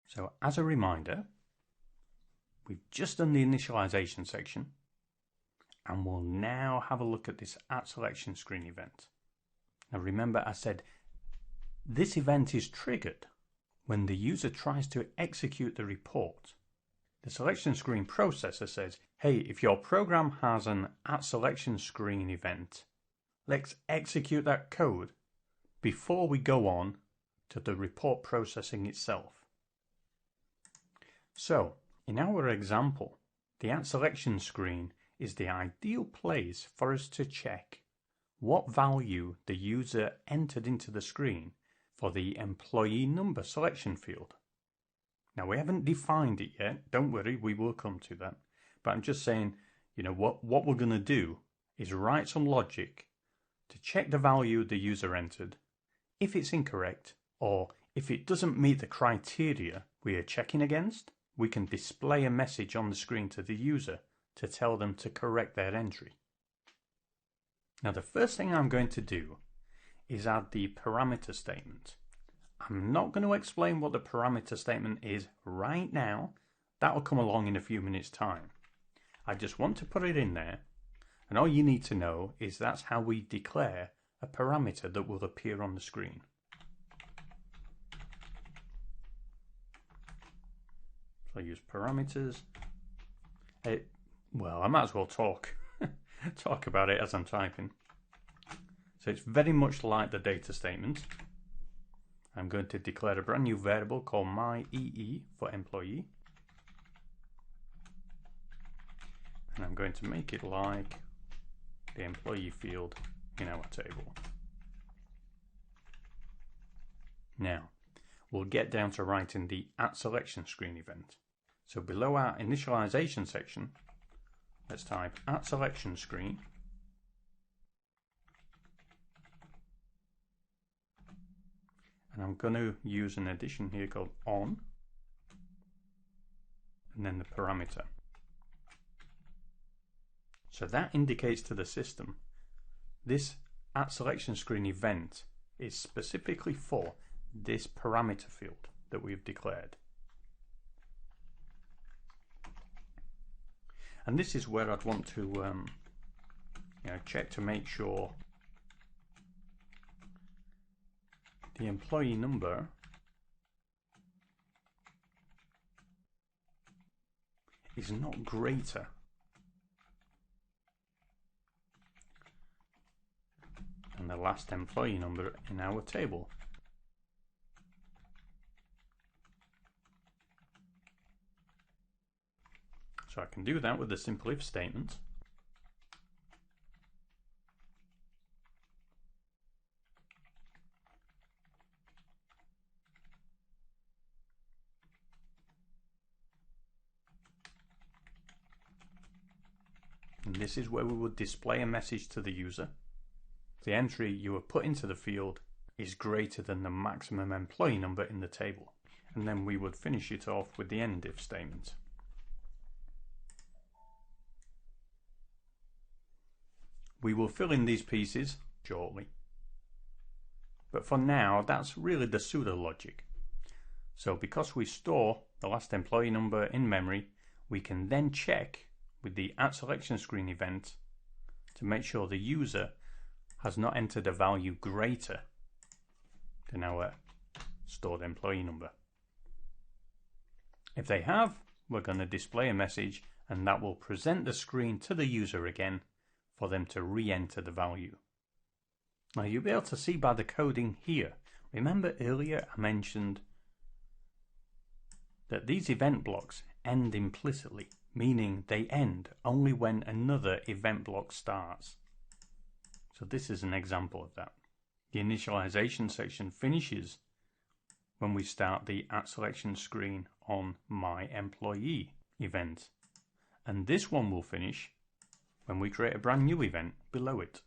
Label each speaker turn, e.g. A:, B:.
A: So as a reminder, we've just done the initialization section, and we'll now have a look at this @SelectionScreen event. Now remember, I said this event is triggered when the user tries to execute the report. The SelectionScreen processor says, hey, if your program has an @SelectionScreen event, let's execute that code before we go on to the report processing itself. So, in our example, the @SelectionScreen is the ideal place for us to check what value the user entered into the screen for the employee number selection field. Now we haven't defined it yet, don't worry, we will come to that. But I'm just saying, what we're going to do is write some logic to check the value the user entered. If it's incorrect, or if it doesn't meet the criteria we are checking against, we can display a message on the screen to the user to tell them to correct their entry. Now the first thing I'm going to do is add the parameter statement. I'm not going to explain what the parameter statement is right now. That will come along in a few minutes' time. I just want to put it in there, and all you need to know is that's how we declare a parameter that will appear on the screen. So I use parameters. Well, I might as well talk about it as I'm typing. So it's very much like the data statement. I'm going to declare a brand new variable called myEE for employee. And I'm going to make it like the employee field in our table. Now, we'll get down to writing the @SelectionScreen event. So below our initialization section, let's type @SelectionScreen. And I'm going to use an addition here called on, and then the parameter. So that indicates to the system this @SelectionScreen event is specifically for this parameter field that we've declared. And this is where I'd want to check to make sure the employee number is not greater than the last employee number in our table. So I can do that with a simple if statement. And this is where we would display a message to the user. The entry you have put into the field is greater than the maximum employee number in the table. And then we would finish it off with the end if statement. We will fill in these pieces shortly. But for now, that's really the pseudo logic. So because we store the last employee number in memory, we can then check with the @SelectionScreen event to make sure the user has not entered a value greater than our stored employee number. If they have, we're going to display a message, and that will present the screen to the user again for them to re-enter the value. Now you'll be able to see by the coding here. Remember earlier I mentioned that these event blocks end implicitly, meaning they end only when another event block starts. So this is an example of that. The initialization section finishes when we start the @SelectionScreen on myEmployee event. And this one will finish when we create a brand new event below it.